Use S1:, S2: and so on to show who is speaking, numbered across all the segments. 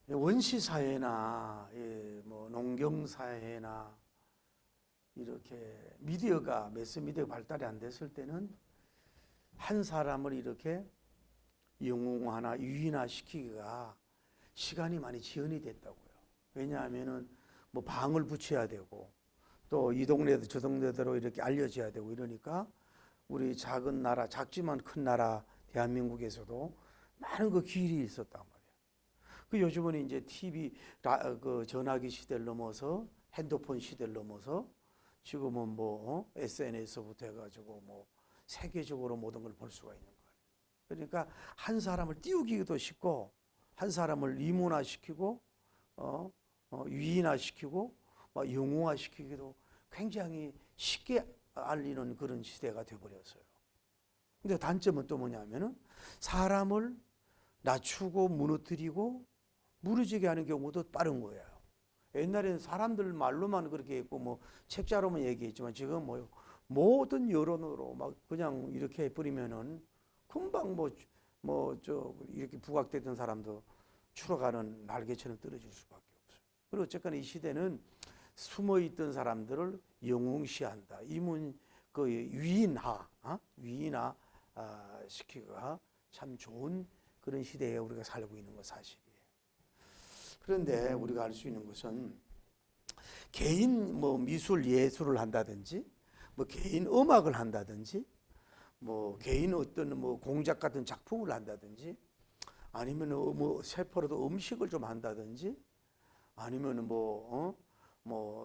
S1: 원시 사회나 뭐 농경 사회나 이렇게 미디어가 매스 미디어가 발달이 안 됐을 때는 한 사람을 이렇게 영웅화나 유인화 시키기가 시간이 많이 지연이 됐다고요. 왜냐하면은 뭐 방을 붙여야 되고 또 이 동네도 저 동네대로 이렇게 알려져야 되고 이러니까 우리 작은 나라, 작지만 큰 나라 대한민국에서도 많은 그 길이 있었단 말이에요. 그 요즘은 이제 TV, 그 전화기 시대를 넘어서 핸드폰 시대를 넘어서 지금은 뭐 SNS부터 해가지고 뭐 세계적으로 모든 걸 볼 수가 있는 거예요. 그러니까 한 사람을 띄우기도 쉽고 한 사람을 이문화시키고 유인화시키고 영웅화시키기도 굉장히 쉽게 알리는 그런 시대가 돼버렸어요. 근데 단점은 또 뭐냐면은 사람을 낮추고 무너뜨리고 무너지게 하는 경우도 빠른 거예요. 옛날에는 사람들 말로만 그렇게 했고 뭐 책자로만 얘기했지만 지금 뭐 모든 여론으로 막 그냥 이렇게 해버리면은 금방 이렇게 부각되던 사람도 추락하는 날개처럼 떨어질 수밖에 없어요. 그리고 어쨌거나 이 시대는 숨어 있던 사람들을 영웅시한다. 그 위인화 시키기가 참 좋은 그런 시대에 우리가 살고 있는 건 사실이에요. 그런데 우리가 알 수 있는 것은 개인 뭐 미술 예술을 한다든지 뭐 개인 음악을 한다든지 뭐 개인 어떤 뭐 공작 같은 작품을 한다든지 아니면 뭐 세포로도 음식을 좀 한다든지 아니면 뭐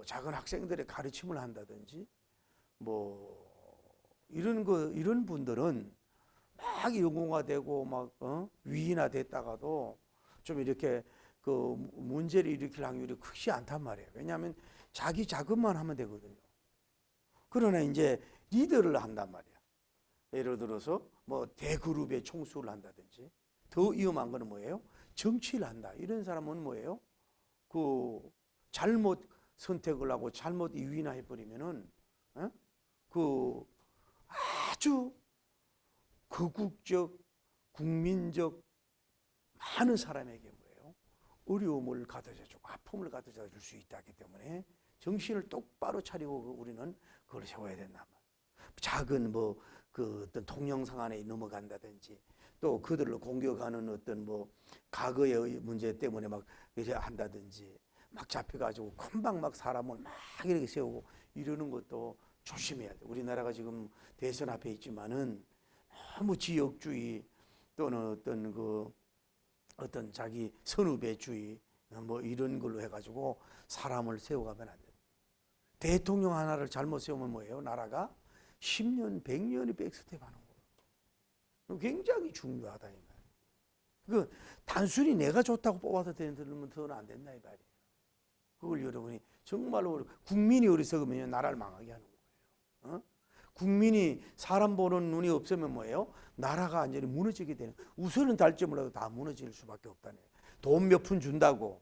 S1: 작은 학생들의 가르침을 한다든지 뭐 이런 분들은 막 영웅화되고 막 위인화 됐다가도 좀 이렇게 그 문제를 일으킬 확률이 크지 않단 말이에요. 왜냐하면 자기 작업만 하면 되거든요. 그러나 이제 리더를 한단 말이야. 예를 들어서 뭐 대그룹의 총수를 한다든지 더 위험한 거는 뭐예요? 정치를 한다. 이런 사람은 뭐예요? 그 잘못 선택을 하고 잘못 위인화해 버리면은 그 아주 거국적 국민적 많은 사람에게 뭐예요? 어려움을 가져다 주고 아픔을 가져다 줄 수 있다기 때문에 정신을 똑바로 차리고 우리는 그걸 세워야 된단 말이에요. 작은 그 어떤 동영상 안에 넘어간다든지 또 그들을 공격하는 어떤 뭐 과거의 문제 때문에 막 이래 한다든지 막 잡혀가지고 금방 막 사람을 막 이렇게 세우고 이러는 것도 조심해야 돼. 우리나라가 지금 대선 앞에 있지만은 너무 지역주의 또는 어떤 자기 선후배주의 뭐 이런 걸로 해가지고 사람을 세워가면 안 돼. 대통령 하나를 잘못 세우면 뭐예요? 나라가 10년, 100년이 백스텝 하는 거예요. 굉장히 중요하다 이 말이에요. 그 단순히 내가 좋다고 뽑아서 되는 건 안 된다 이 말이에요. 그걸 여러분이 정말로 국민이 어리석으면 나라를 망하게 하는 거예요. 국민이 사람 보는 눈이 없으면 뭐예요? 나라가 완전히 무너지게 되는. 우선은 달지 몰라도 다 무너질 수밖에 없다네. 돈 몇 푼 준다고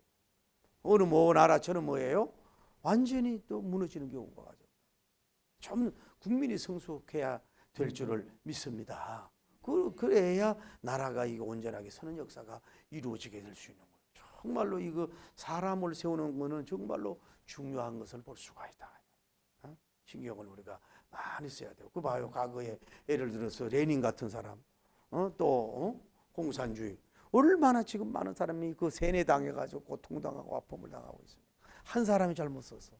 S1: 어느 뭐 나라처럼 뭐예요? 완전히 또 무너지는 경우가 가죠. 좀 국민이 성숙해야 될 줄을 믿습니다. 그래야 나라가 이거 온전하게 서는 역사가 이루어지게 될 수 있는 거예요. 정말로 이거 사람을 세우는 거는 정말로 중요한 것을 볼 수가 있다. 신경을 우리가 많이 써야 돼요. 그 봐요. 과거에 예를 들어서 레닌 같은 사람, 공산주의 얼마나 지금 많은 사람이 그 세뇌당해가지고 고통당하고 아픔을 당하고 있습니다. 한 사람이 잘못 써서.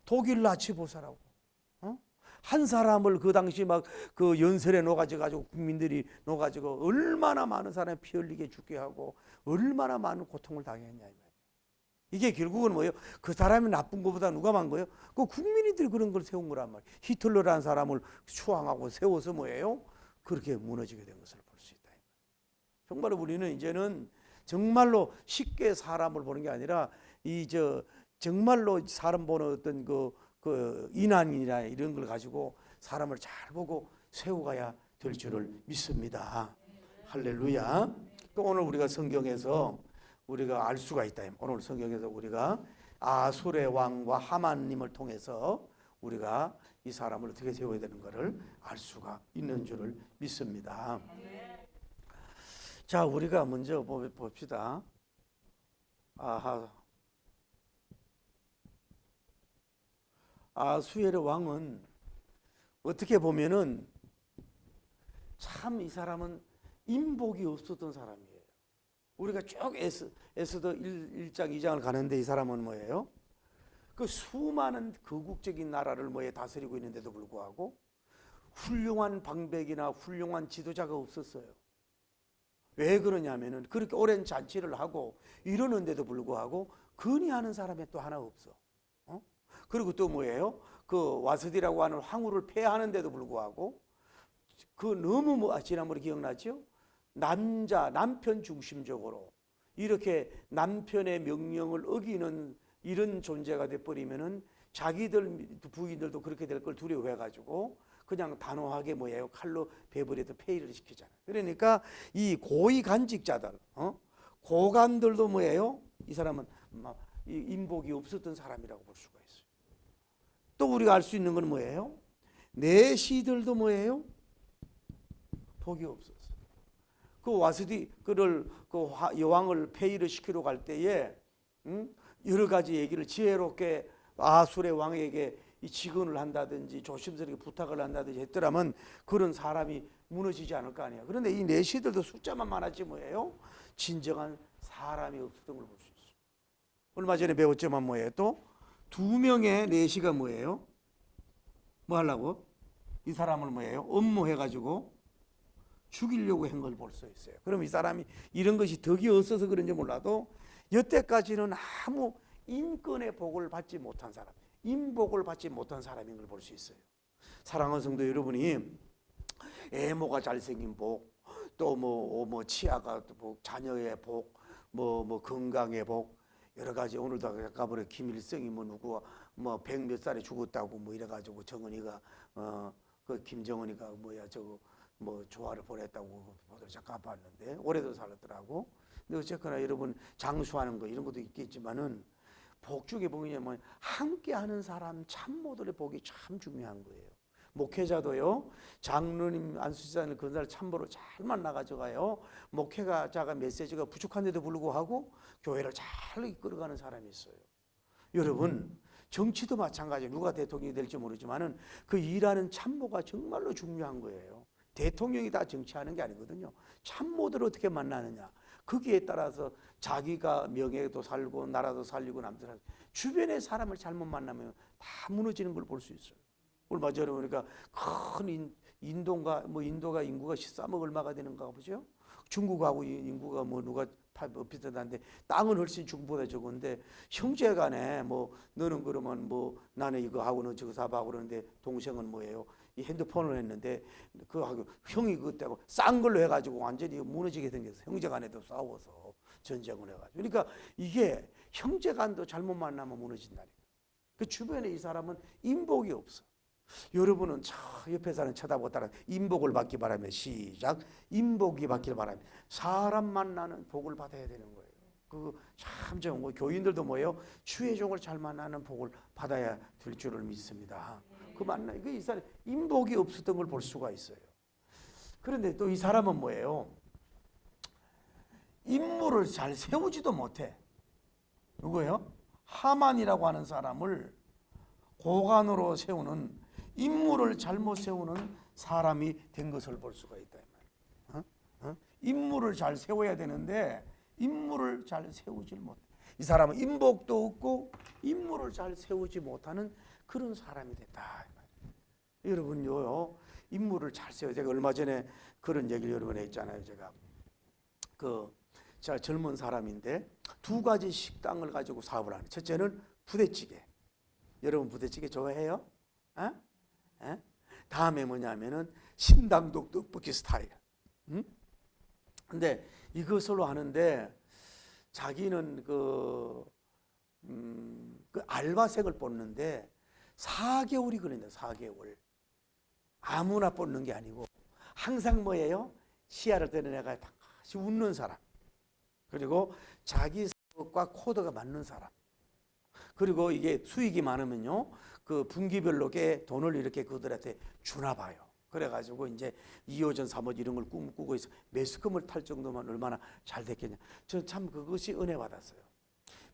S1: 독일 나치 보살하고 한 사람을 그 당시 막 그 연설에 녹아져가지고 국민들이 녹아지고 얼마나 많은 사람이 피 흘리게 죽게 하고 얼마나 많은 고통을 당했냐. 이게 결국은 뭐예요? 그 사람이 나쁜 것보다 누가 많은 거예요? 그 국민이들이 그런 걸 세운 거란 말이에요. 히틀러라는 사람을 추앙하고 세워서 뭐예요? 그렇게 무너지게 된 것을 볼 수 있다. 정말로 우리는 이제는 정말로 쉽게 사람을 보는 게 아니라 정말로 사람 보는 어떤 그 인안이나 이런 걸 가지고 사람을 잘 보고 세워가야 될 줄을 믿습니다. 할렐루야. 또 오늘 우리가 성경에서 우리가 알 수가 있다. 오늘 성경에서 우리가 아술의 왕과 하만님을 통해서 우리가 이 사람을 어떻게 세워야 되는 것을 알 수가 있는 줄을 믿습니다. 자, 우리가 먼저 봅시다. 아하, 아수엘의 왕은 어떻게 보면은 참 이 사람은 인복이 없었던 사람이에요. 우리가 쭉 에스더 1장 2장을 가는데 이 사람은 뭐예요? 그 수많은 거국적인 나라를 다스리고 있는데도 불구하고 훌륭한 방백이나 훌륭한 지도자가 없었어요. 왜 그러냐면은 그렇게 오랜 잔치를 하고 이러는데도 불구하고 건의하는 사람이 또 하나 없어. 그리고 또 뭐예요? 그 와스디라고 하는 황후를 폐하는데도 불구하고 그 너무 지난번에 기억나죠? 남편 중심적으로 이렇게 남편의 명령을 어기는 이런 존재가 돼버리면은 자기들 부인들도 그렇게 될 걸 두려워해가지고 그냥 단호하게 칼로 베버려도 폐위를 시키잖아요. 그러니까 이 고위 간직자들, 고관들도 이 사람은 인복이 없었던 사람이라고 볼 수가 있어요. 또 우리가 알 수 있는 건 내시들도 복이 없었어요. 그 와스디 그를 그 여왕을 폐위를 시키러 갈 때에 여러 가지 얘기를 지혜롭게 아술의 왕에게 이 직언을 한다든지 조심스럽게 부탁을 한다든지 했더라면 그런 사람이 무너지지 않을 거 아니에요. 그런데 이 내시들도 숫자만 많았지 진정한 사람이 없었던 걸 볼 수 있어요. 얼마 전에 배웠지만 또 두 명의 내시가 뭐 하려고? 이 사람을 업무해가지고 죽이려고 한 걸 볼 수 있어요. 그럼 이 사람이 이런 것이 덕이 없어서 그런지 몰라도 여태까지는 아무 인권의 복을 받지 못한 사람, 인복을 받지 못한 사람인 걸 볼 수 있어요. 사랑하는 성도 여러분이 애모가 잘생긴 복, 또 치아가 복, 자녀의 복, 건강의 복, 여러 가지. 오늘도 아까 보래 김일성이 누구와 100몇 살에 죽었다고 이래가지고 정은이가 그 김정은이가 조화를 보냈다고 보도를 잠깐 봤는데 올해도 살았더라고. 근데 어쨌거나 여러분 장수하는 거 이런 것도 있겠지만은 복 중에 뭐냐면 함께하는 사람 참모들의 복이 참 중요한 거예요. 목회자도요, 장로님 안수지사님 그날 참모로 잘 만나가지고요, 목회자가 메시지가 부족한데도 불구하고 교회를 잘 이끌어가는 사람이 있어요. 여러분 정치도 마찬가지예요. 누가 대통령이 될지 모르지만은 그 일하는 참모가 정말로 중요한 거예요. 대통령이 다 정치하는 게 아니거든요. 참모들을 어떻게 만나느냐, 거기에 따라서 자기가 명예도 살고 나라도 살리고 남도 살리고, 주변의 사람을 잘못 만나면 다 무너지는 걸 볼 수 있어요. 얼마 전에 보니까 큰 인도가 인구가 13억 얼마가 되는가 보죠. 중국하고 인구가 누가 비슷한데 땅은 훨씬 중국보다 적은데 형제간에 너는 그러면 나는 이거 하고 너 저거 사봐 그러는데 동생은 이 핸드폰을 했는데 그하고 형이 그때고 싼 걸로 해가지고 완전히 무너지게 생겼어. 형제간에도 싸워서 전쟁을 해가지고. 그러니까 이게 형제간도 잘못 만나면 무너진다니까. 그 주변에 이 사람은 인복이 없어. 여러분은 옆에 사람 쳐다보고 따라 인복을 받기 바라며 시작. 인복이 받기를 바라며 사람 만나는 복을 받아야 되는 거예요. 그 참 좋은 거. 교인들도 주의 종을 잘 만나는 복을 받아야 될 줄을 믿습니다. 그 이 사람 인복이 없었던 걸 볼 수가 있어요. 그런데 또 이 사람은 인물을 잘 세우지도 못해. 누구예요? 하만이라고 하는 사람을 고관으로 세우는, 인물을 잘못 세우는 사람이 된 것을 볼 수가 있다. 인물을 잘 세워야 되는데 인물을 잘 세우질 못해. 이 사람은 인복도 없고 인물을 잘 세우지 못하는 그런 사람이 됐다. 여러분요, 인물을 잘 세워. 제가 얼마 전에 그런 얘기를 여러 번 했잖아요. 제가 젊은 사람인데 두 가지 식당을 가지고 사업을 하는. 첫째는 부대찌개. 여러분 부대찌개 좋아해요? 다음에 뭐냐면은 신당동 떡볶이 스타일. 근데 이것으로 하는데 자기는 그 알바생을 뽑는데 4개월이 걸린다. 4개월. 아무나 뽑는 게 아니고 항상 시야를 뜨는 애가 다시 웃는 사람, 그리고 자기 생각과 코드가 맞는 사람, 그리고 이게 수익이 많으면요 그 분기별로 돈을 이렇게 그들한테 주나 봐요. 그래가지고 이제 2호전 3호전 이런 걸 꿈꾸고 있어. 매스컴을 탈 정도면 얼마나 잘 됐겠냐. 저 참 그것이 은혜 받았어요.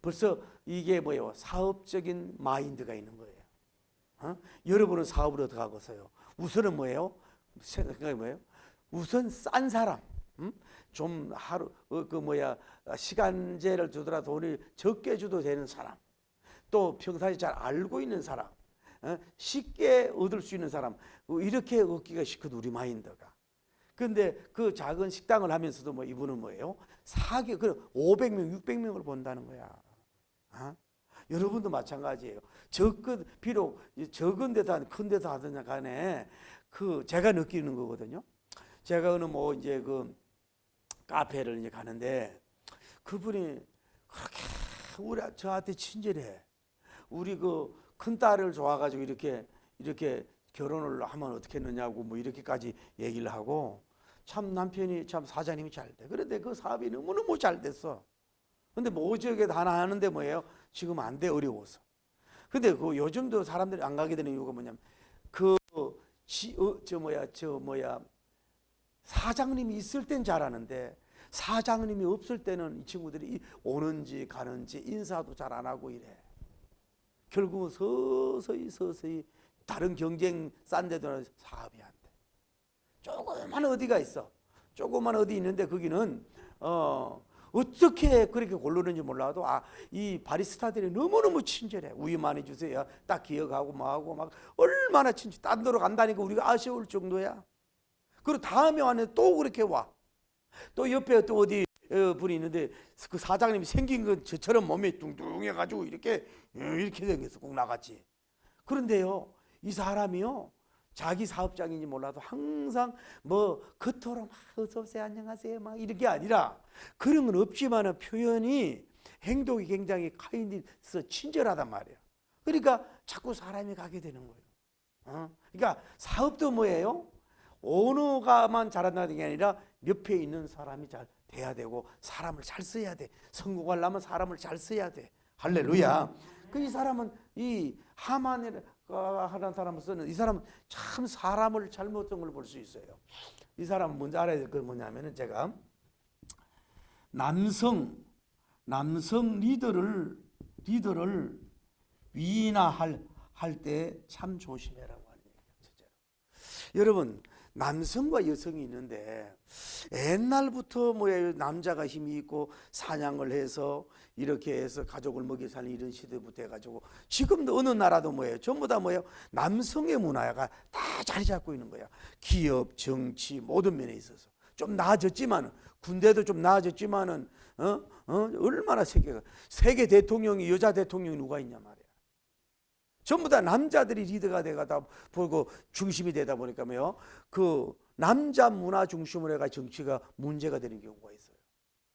S1: 벌써 이게 뭐예요? 사업적인 마인드가 있는 거예요. 여러분은 사업을 어떻게 하고서요? 우선은 뭐예요? 생각이 뭐예요? 우선 싼 사람, 좀 하루 시간제를 주더라도 돈을 적게 줘도 되는 사람, 또 평상시 잘 알고 있는 사람, 쉽게 얻을 수 있는 사람, 이렇게 얻기가 쉽거든 우리 마인드가. 그런데 그 작은 식당을 하면서도 뭐 이분은 뭐예요? 500명, 600명을 본다는 거야. 여러분도 마찬가지예요. 비록 적은 데도 큰 데도 하든 간에 제가 느끼는 거거든요. 제가 이제 카페를 이제 가는데 그분이 그렇게 저한테 친절해. 우리 큰 딸을 좋아가지고 이렇게 결혼을 하면 어떻게 했느냐고 뭐 이렇게까지 얘기를 하고, 참 남편이 참 사장님이 잘 돼. 그런데 그 사업이 너무너무 잘 됐어. 근데 모지역에 하나 하는데 뭐예요? 지금 안 돼, 어려워서. 근데 요즘도 사람들이 안 가게 되는 이유가 뭐냐면 사장님이 있을 땐 잘하는데 사장님이 없을 때는 이 친구들이 오는지 가는지 인사도 잘 안 하고 이래. 결국은 서서히 다른 경쟁 싼 데도 사업이 안 돼. 조그만 어디가 있어. 조그만 어디 있는데 거기는 어떻게 그렇게 고르는지 몰라도 이 바리스타들이 너무너무 친절해. 우유 많이 주세요. 딱 기억하고 뭐하고 막 얼마나 친절. 딴 데로 간다니까 우리가 아쉬울 정도야. 그리고 다음에 왔는데 또 그렇게 와. 또 옆에 또 어디 분이 있는데 그 사장님이 생긴 건 저처럼 몸이 뚱뚱해가지고 이렇게 생겼어. 꼭 나같이. 그런데요, 이 사람이요, 자기 사업장인지 몰라도 항상 겉으로 막 어서 오세요, 안녕하세요, 막 이렇게 아니라 그런 건 없지만은 표현이, 행동이 굉장히 카인디스 친절하단 말이에요. 그러니까 자꾸 사람이 가게 되는 거예요. 그러니까 사업도 뭐예요? 오너가만 잘한다는 게 아니라 옆에 있는 사람이 잘 돼야 되고 사람을 잘 써야 돼. 성공하려면 사람을 잘 써야 돼. 할렐루야. 이 사람은 이 하만이라는 사람을 쓰는 이 사람은 참 사람을 잘못된 걸 볼 수 있어요. 이 사람은 먼저 알아야 될 건 뭐냐면은 제가 남성 리더를 위인화할 때 참 조심해라고 하는 얘기예요. 여러분, 남성과 여성이 있는데 옛날부터 남자가 힘이 있고 사냥을 해서 이렇게 해서 가족을 먹여 사는 이런 시대부터 해가지고 지금도 어느 나라도 전부 다 남성의 문화가 다 자리 잡고 있는 거야. 기업, 정치 모든 면에 있어서 좀 나아졌지만, 군대도 좀 나아졌지만은 얼마나 세계 대통령이 여자 대통령이 누가 있냐 말이야. 전부 다 남자들이 리더가 돼가다 보고 중심이 되다 보니까 남자 문화 중심으로 해가 정치가 문제가 되는 경우가 있어요.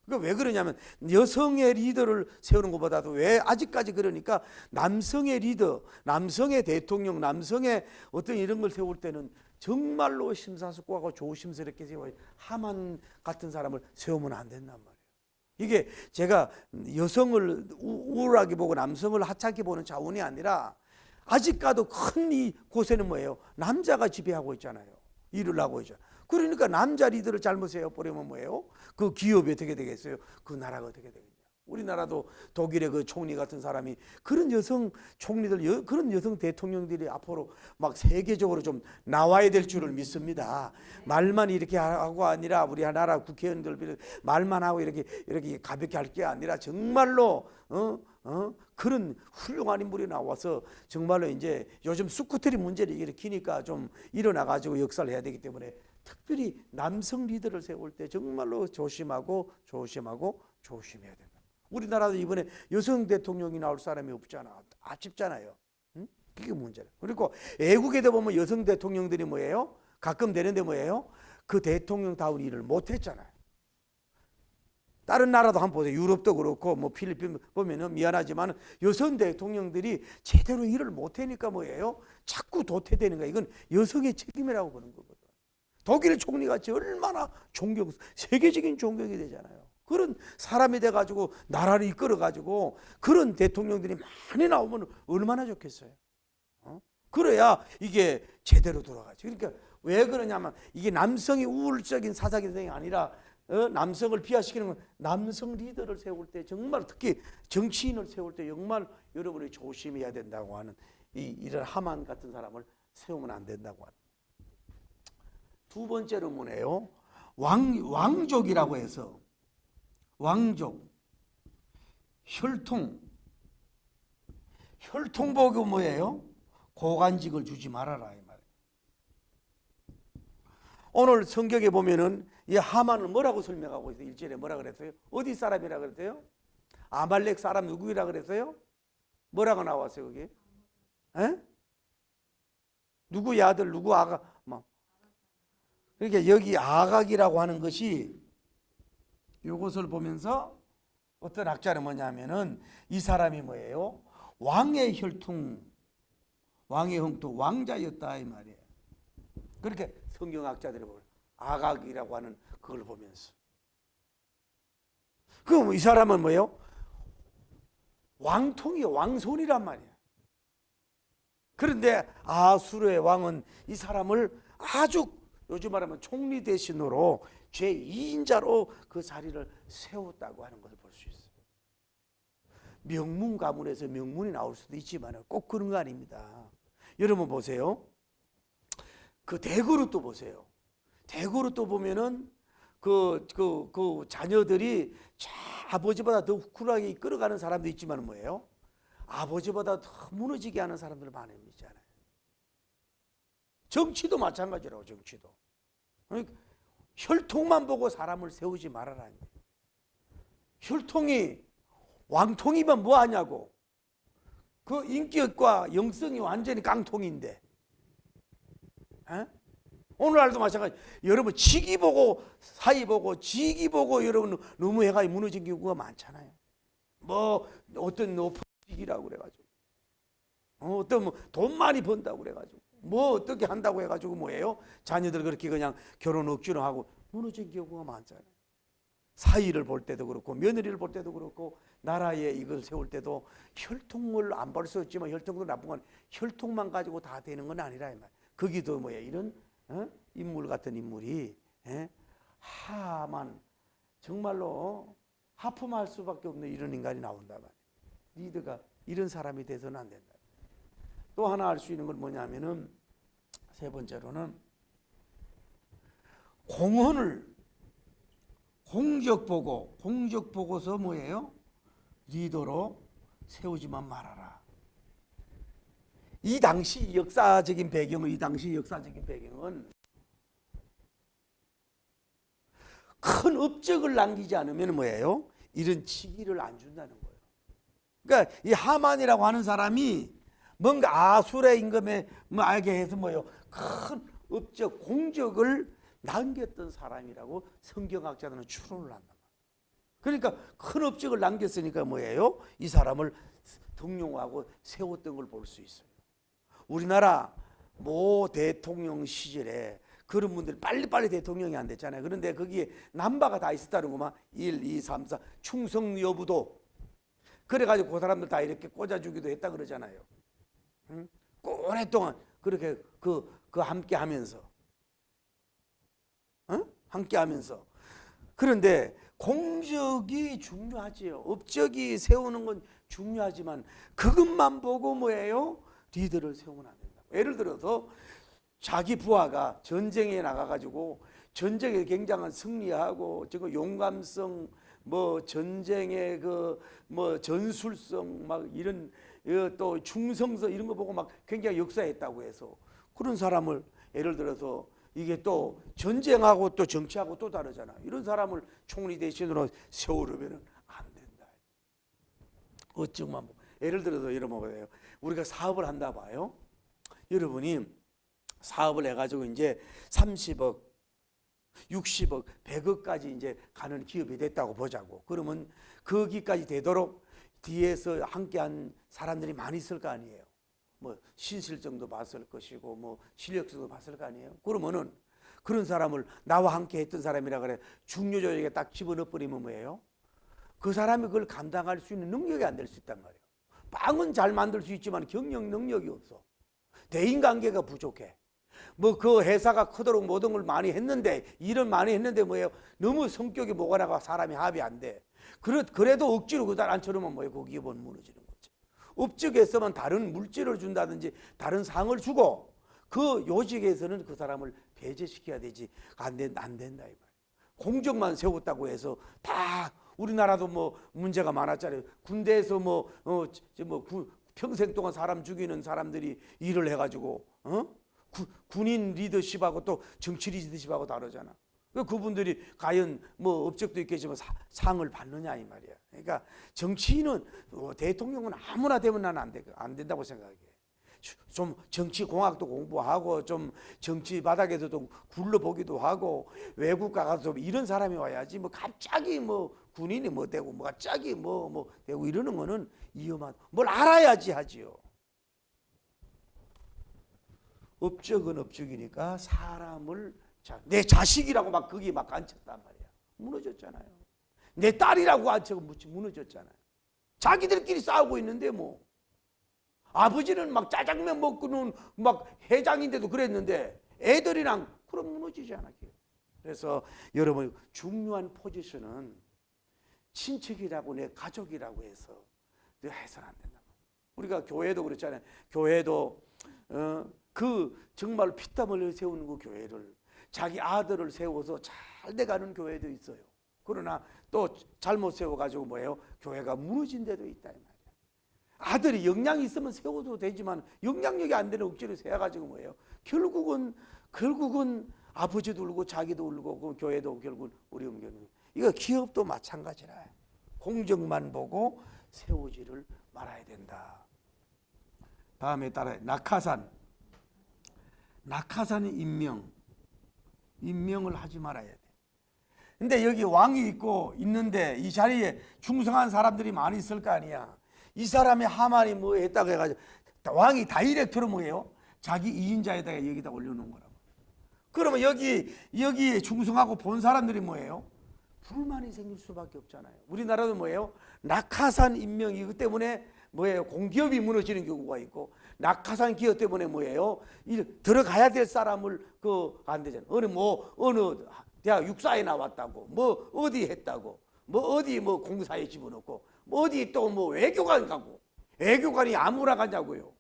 S1: 그러니까 왜 그러냐면 여성의 리더를 세우는 것보다도 왜 아직까지 그러니까 남성의 리더, 남성의 대통령, 남성의 어떤 이런 걸 세울 때는 정말로 심사숙고하고 조심스럽게 세워야, 하만 같은 사람을 세우면 안 된단 말이에요. 이게 제가 여성을 우울하게 보고 남성을 하찮게 보는 차원이 아니라 아직까지도 큰 이 곳에는 남자가 지배하고 있잖아요. 일을 하고 있잖아요. 그러니까 남자 리더를 잘못 세워버리면 그 기업이 어떻게 되겠어요? 그 나라가 어떻게 되겠냐. 우리나라도 독일의 그 총리 같은 사람이 그런 여성 총리들, 그런 여성 대통령들이 앞으로 막 세계적으로 좀 나와야 될 줄을 믿습니다. 말만 이렇게 하고 아니라 우리 나라 국회의원들 말만 하고 이렇게 가볍게 할 게 아니라 정말로 그런 훌륭한 인물이 나와서 정말로 이제 요즘 스쿠터리 문제를 일으키니까 좀 일어나가지고 역사를 해야 되기 때문에 특별히 남성 리더를 세울 때 정말로 조심해야 된다. 우리나라도 이번에 여성 대통령이 나올 사람이 없잖아. 아쉽잖아요. 그게 문제다. 그리고 외국에도 보면 여성 대통령들이 가끔 되는데 그 대통령다운 일을 못했잖아요. 다른 나라도 한번 보세요. 유럽도 그렇고 필리핀 보면은 미안하지만 여성 대통령들이 제대로 일을 못하니까 자꾸 도태되는 거야. 이건 여성의 책임이라고 보는 거거든. 독일 총리같이 얼마나 세계적인 존경이 되잖아요. 그런 사람이 돼가지고 나라를 이끌어가지고 그런 대통령들이 많이 나오면 얼마나 좋겠어요. 그래야 이게 제대로 돌아가죠. 그러니까 왜 그러냐면 이게 남성이 우월적인 사사기성이 아니라 남성을 비하시키는 건 남성 리더를 세울 때 정말 특히 정치인을 세울 때 정말 여러분이 조심해야 된다고 하는 이런 하만 같은 사람을 세우면 안 된다고 하는. 두 번째로 뭐네요? 왕족이라고 해서 왕족, 혈통보고 뭐예요? 고관직을 주지 말아라 이 말이에요. 오늘 성경에 보면은 이 하만을 뭐라고 설명하고 있어요? 1절에 뭐라 그랬어요? 어디 사람이라 그랬어요? 아말렉 사람 누구이라 그랬어요? 뭐라고 나왔어요 거기? 에? 누구의 아들 누구 아가? 그러니까 여기 아각이라고 하는 것이 이것을 보면서 어떤 학자는 뭐냐면은 이 사람이 뭐예요? 왕의 혈통, 왕자였다 이 말이에요. 그렇게 성경학자들이 보면 아각이라고 하는 그걸 보면서 그럼 이 사람은 뭐예요? 왕통이요, 왕손이란 말이에요. 그런데 아수르의 왕은 이 사람을 아주 요즘 말하면 총리 대신으로 제2인자로 그 자리를 세웠다고 하는 것을 볼 수 있어요. 명문 가문에서 명문이 나올 수도 있지만 꼭 그런 거 아닙니다. 여러분 보세요. 그 대그룹도 보세요. 대그룹도 보면은 그 자녀들이 아버지보다 더 쿨하게 이끌어가는 사람도 있지만 뭐예요? 아버지보다 더 무너지게 하는 사람들 많이 있잖아요. 정치도 마찬가지라고. 정치도 그러니까 혈통만 보고 사람을 세우지 말아라. 혈통이 왕통이면 뭐하냐고. 그 인격과 영성이 완전히 깡통인데 오늘날도 마찬가지. 여러분 직위 보고 사위 보고 직위 보고 여러분 너무 해가 무너진 경우가 많잖아요. 뭐 어떤 높은 직위라고 그래가지고 어떤 뭐 돈 많이 번다고 그래가지고 뭐 어떻게 한다고 해가지고 뭐예요? 자녀들 그렇게 그냥 결혼 억지로 하고 무너진 경우가 많잖아요. 사위를 볼 때도 그렇고 며느리를 볼 때도 그렇고 나라에 이걸 세울 때도 혈통을 안 볼 수 있지만 혈통도 나쁜 건 혈통만 가지고 다 되는 건 아니라 이 말. 거기도 뭐야 이런 인물 같은 인물이 하만 정말로 하품할 수밖에 없는 이런 인간이 나온다 말이야. 리더가 이런 사람이 돼서는 안 된다. 또 하나 알 수 있는 건 뭐냐면은 세 번째로는 공적 보고서 뭐예요? 리더로 세우지만 말아라. 이 당시 역사적인 배경은 큰 업적을 남기지 않으면 뭐예요? 이런 직위를 안 준다는 거예요. 그러니까 이 하만이라고 하는 사람이 뭔가 아수르의 임금에 알게 해서 뭐예요? 큰 업적, 공적을 남겼던 사람이라고 성경학자들은 추론을 한다. 그러니까 큰 업적을 남겼으니까 뭐예요? 이 사람을 등용하고 세웠던 걸 볼 수 있어요. 우리나라 모 대통령 시절에 그런 분들이 빨리빨리 대통령이 안 됐잖아요. 그런데 거기에 남바가 다 있었다는 거만 1, 2, 3, 4 충성 여부도 그래가지고 그 사람들 다 이렇게 꽂아주기도 했다 그러잖아요. 응? 오랫동안 그렇게 그 함께 하면서 함께 하면서 그런데 공적이 중요하지요. 업적이 세우는 건 중요하지만 그것만 보고 뭐예요? 리더를 세우면 안 된다. 예를 들어서 자기 부하가 전쟁에 나가가지고 전쟁에 굉장한 승리하고 지금 용감성 뭐 전쟁의 뭐 전술성 막 이런 또 충성서 이런 거 보고 막 굉장히 역사했다고 해서 그런 사람을 예를 들어서 이게 또 전쟁하고 또 정치하고 또 다르잖아. 이런 사람을 총리 대신으로 세우려면 안 된다. 어쩌면 예를 들어서 여러분 뭐예요? 우리가 사업을 한다 봐요. 여러분이 사업을 해가지고 이제 30억, 60억, 100억까지 이제 가는 기업이 됐다고 보자고. 그러면 거기까지 되도록 뒤에서 함께한 사람들이 많이 있을 거 아니에요. 뭐 신실성도 봤을 것이고 뭐 실력도 봤을 거 아니에요. 그러면은 그런 사람을 나와 함께 했던 사람이라 그래 중요 조직에 딱 집어넣어 버리면 뭐예요? 그 사람이 그걸 감당할 수 있는 능력이 안 될 수 있단 말이에요. 빵은 잘 만들 수 있지만 경영 능력이 없어. 대인관계가 부족해. 뭐 그 회사가 크도록 모든 걸 많이 했는데, 일을 많이 했는데 뭐예요? 너무 성격이 뭐가 나가 사람이 합이 안 돼. 그래도 억지로 그달 앉혀놓으면 뭐예요? 그 기업은 무너지는 거죠. 업적에서만 다른 물질을 준다든지 다른 상을 주고 그 요직에서는 그 사람을 배제시켜야 되지 안 된다 이 말이에요. 공적만 세웠다고 해서 다 우리나라도 뭐 문제가 많았잖아요. 군대에서 평생 동안 사람 죽이는 사람들이 일을 해가지고 군인 리더십하고 또 정치 리더십하고 다르잖아. 그분들이 과연 뭐 업적도 있겠지만 상을 받느냐 이 말이야. 그러니까 정치인은 대통령은 아무나 되면 나는 안 된다고 생각해. 좀 정치 공학도 공부하고 좀 정치 바닥에서도 굴러보기도 하고 외국 가서 좀 이런 사람이 와야지. 뭐 갑자기 뭐 군인이 뭐 되고 뭐 갑자기 뭐 되고 이러는 거는 위험하다. 뭘 알아야지 하지요. 업적은 업적이니까 사람을 내 자식이라고 막 거기 막 앉혔단 말이야. 무너졌잖아요. 내 딸이라고 앉혀서 무너졌잖아요. 자기들끼리 싸우고 있는데 뭐 아버지는 막 짜장면 먹고는 막 회장인데도 그랬는데 애들이랑 그럼 무너지지 않았게요. 그래서 여러분 중요한 포지션은 친척이라고 내 가족이라고 해서 해서는 안 된다. 우리가 교회도 그렇잖아요. 교회도 정말 피땀 흘려 세우는 그 교회를 자기 아들을 세워서 잘 돼가는 교회도 있어요. 그러나 또 잘못 세워가지고 뭐예요? 교회가 무너진 데도 있다 이 말이에요. 아들이 역량이 있으면 세워도 되지만 역량력이 안 되는 억지로 세워가지고 뭐예요? 결국은 아버지도 울고 자기도 울고 그 교회도 결국은 어려운 경우. 이거 기업도 마찬가지라. 공적만 보고 세우지를 말아야 된다. 다음에 따라 낙하산의 임명을 하지 말아야 돼. 근데 여기 왕이 있는데 이 자리에 충성한 사람들이 많이 있을 거 아니야. 이 사람이 하만이 뭐 했다고 해가지고 왕이 다이렉트로 뭐예요? 자기 2인자에다가 여기다 올려놓은 거라고. 그러면 여기에 충성하고 본 사람들이 뭐예요? 불만이 생길 수밖에 없잖아요. 우리나라도 뭐예요? 낙하산 임명 이것 때문에 뭐예요? 공기업이 무너지는 경우가 있고 낙하산 기업 때문에 뭐예요? 들어가야 될 사람을 안 되잖아요. 어느 대학 육사에 나왔다고 뭐 어디 했다고 뭐 어디 뭐 공사에 집어넣고 뭐 어디 또 뭐 외교관 가고 외교관이 아무나 가냐고요.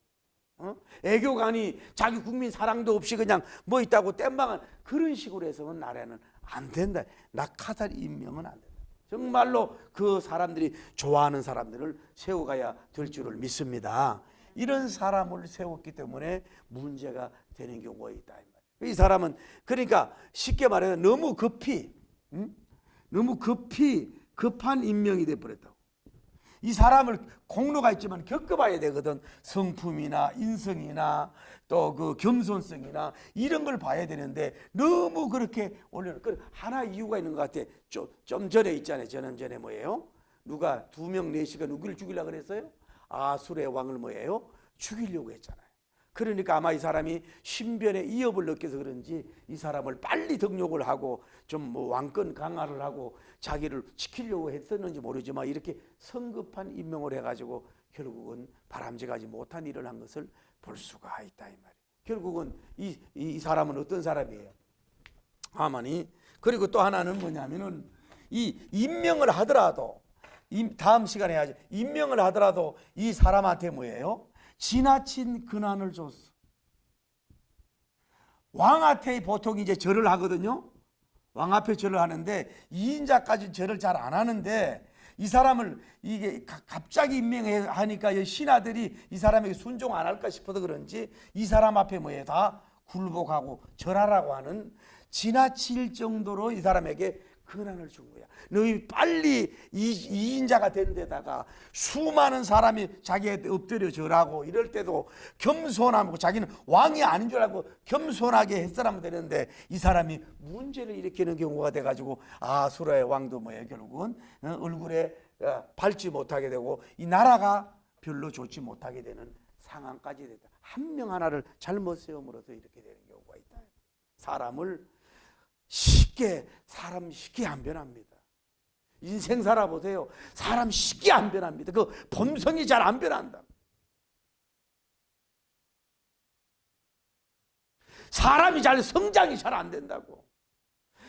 S1: 외교관이 자기 국민 사랑도 없이 그냥 뭐 있다고 땜방한 그런 식으로 해서는 나라는 안 된다. 낙하산 임명은 안 된다. 정말로 그 사람들이 좋아하는 사람들을 세워가야 될 줄을 믿습니다. 이런 사람을 세웠기 때문에 문제가 되는 경우가 있다. 이 사람은 그러니까 쉽게 말해서 너무 급한 임명이 돼버렸다고. 이 사람을 공로가 있지만 겪어봐야 되거든. 성품이나 인성이나 또 그 겸손성이나 이런 걸 봐야 되는데 너무 그렇게 올려놓은. 하나 이유가 있는 것 같아. 좀 전에 있잖아요. 전에 뭐예요? 누가 2명 4시가 누구를 죽이려고 그랬어요? 아술의 왕을 뭐예요? 죽이려고 했잖아요. 그러니까 아마 이 사람이 신변의 위협을 느껴서 그런지 이 사람을 빨리 등록을 하고 좀 뭐 왕권 강화를 하고 자기를 지키려고 했었는지 모르지만 이렇게 성급한 임명을 해가지고 결국은 바람직하지 못한 일을 한 것을 볼 수가 있다 이 말이에요. 결국은 이 사람은 어떤 사람이에요? 하만이. 그리고 또 하나는 뭐냐면은 이 임명을 하더라도 다음 시간에 해야지. 임명을 하더라도 이 사람한테 뭐예요? 지나친 근한을 줬어. 왕한테 보통 이제 절을 하거든요. 왕 앞에 절을 하는데 2인자까지 절을 잘 안 하는데 이 사람을 이게 갑자기 임명하니까 신하들이 이 사람에게 순종 안 할까 싶어서 그런지 이 사람 앞에 뭐예요? 다 굴복하고 절하라고 하는 지나칠 정도로 이 사람에게 근한을 준 거야. 너희 빨리 2인자가 된 데다가 수많은 사람이 자기한테 엎드려 절하고 이럴 때도 겸손하고 자기는 왕이 아닌 줄 알고 겸손하게 했으면 되는데 이 사람이 문제를 일으키는 경우가 돼가지고 아수라의 왕도 뭐예요? 결국은 얼굴에 밟지 못하게 되고 이 나라가 별로 좋지 못하게 되는 상황까지 됐다. 한 명 하나를 잘못 세움으로써 이렇게 되는 경우가 있다. 사람 쉽게 안 변합니다. 인생 살아보세요. 사람 쉽게 안 변합니다. 그 본성이 잘 안 변한다. 사람이 잘 성장이 잘 안 된다고.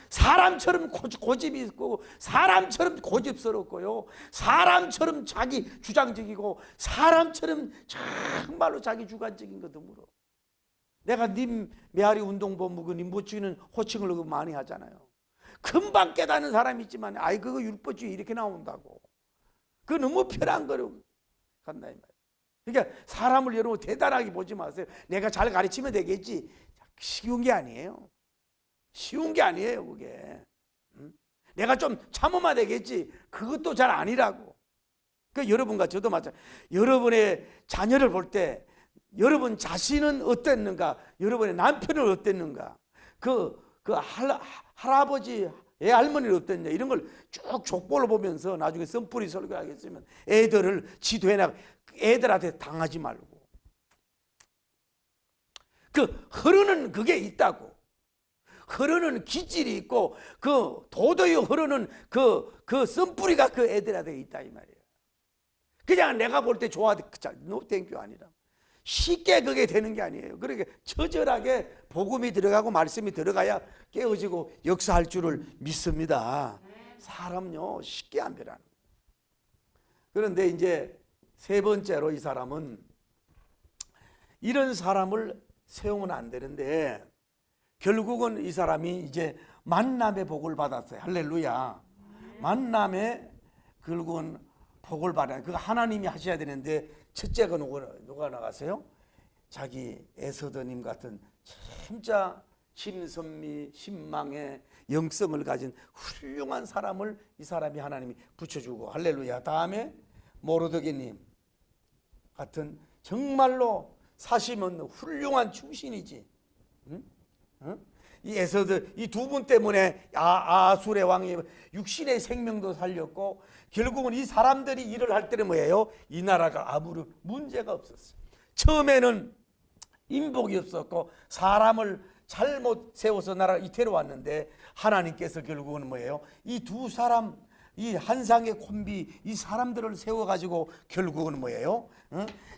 S1: 사람처럼 고집이 있고 사람처럼 고집스럽고요, 사람처럼 자기 주장적이고 사람처럼 정말로 자기 주관적인 거 드물어. 내가 님 메아리 운동본부 그 님보치는 호칭을 많이 하잖아요. 금방 깨닫는 사람이 있지만 아이 그거 율법주의 이렇게 나온다고. 그거 너무 편한 거로 간다 이 말이에요. 그러니까 사람을 여러분 대단하게 보지 마세요. 내가 잘 가르치면 되겠지. 쉬운 게 아니에요. 쉬운 게 아니에요 그게. 내가 좀 참으면 되겠지. 그것도 잘 아니라고. 그 여러분과 저도 마찬가지. 여러분의 자녀를 볼 때 여러분 자신은 어땠는가, 여러분의 남편은 어땠는가, 할아버지, 애할머니는 어땠냐, 이런 걸 쭉 족보를 보면서 나중에 선풀이 설교하겠으면 애들을 지도해나, 애들한테 당하지 말고. 그 흐르는 그게 있다고. 흐르는 기질이 있고 그 도도히 흐르는 그 선뿌리가 그 애들한테 있다 이 말이에요. 그냥 내가 볼 때 좋아, 노 땡큐 아니라. 쉽게 그게 되는 게 아니에요. 그러니까 처절하게 복음이 들어가고 말씀이 들어가야 깨어지고 역사할 줄을 믿습니다. 사람요 쉽게 안 변하는 거예요. 그런데 이제 세 번째로 이 사람은 이런 사람을 세우면 안 되는데 결국은 이 사람이 이제 만남의 복을 받았어요. 할렐루야. 만남의 결국은 복을 받아요. 그거 하나님이 하셔야 되는데 첫째가 누가 나갔어요? 자기 에서더님 같은 진짜 신선미, 신망의 영성을 가진 훌륭한 사람을 이 사람이 하나님이 붙여주고, 할렐루야. 다음에 모르드게님 같은 정말로 사심 없는 훌륭한 충신이지. 응? 응? 이 에서더 이 두 분 때문에 아술의 왕이 육신의 생명도 살렸고, 결국은 이 사람들이 일을 할 때는 뭐예요? 이 나라가 아무런 문제가 없었어요. 처음에는 인복이 없었고 사람을 잘못 세워서 나라가 이태로웠는데 하나님께서 결국은 뭐예요? 이 두 사람, 이 한상의 콤비, 이 사람들을 세워가지고 결국은 뭐예요?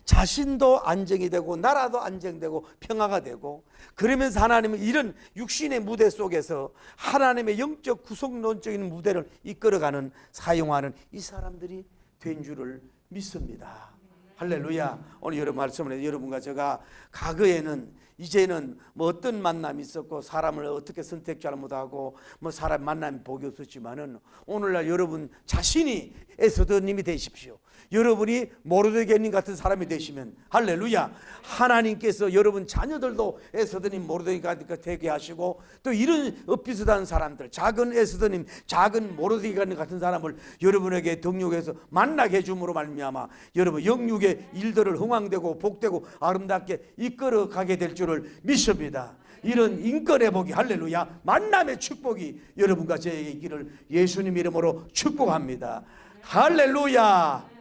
S1: 자신도 안정이 되고 나라도 안정되고 평화가 되고, 그러면서 하나님은 이런 육신의 무대 속에서 하나님의 영적 구성론적인 무대를 이끌어가는, 사용하는 이 사람들이 된 줄을 믿습니다. 할렐루야. 오늘 여러분 말씀을 여러분과 제가 과거에는 이제는 뭐 어떤 만남이 있었고 사람을 어떻게 선택 잘못하고 뭐 사람 만남이 복이 없었지만은 오늘날 여러분 자신이 에스더님이 되십시오. 여러분이 모르드게님 같은 사람이 되시면 할렐루야, 하나님께서 여러분 자녀들도 에스더님 모르드게가 되게 하시고, 또 이런 비슷한 사람들, 작은 에스더님, 작은 모르드게 같은 사람을 여러분에게 등록해서 만나게 해줌으로 말미암아 여러분 영육의 일들을 흥왕되고 복되고 아름답게 이끌어가게 될 줄을 믿습니다. 이런 인권의 복이, 할렐루야, 만남의 축복이 여러분과 저에게 있기를 예수님 이름으로 축복합니다. 할렐루야.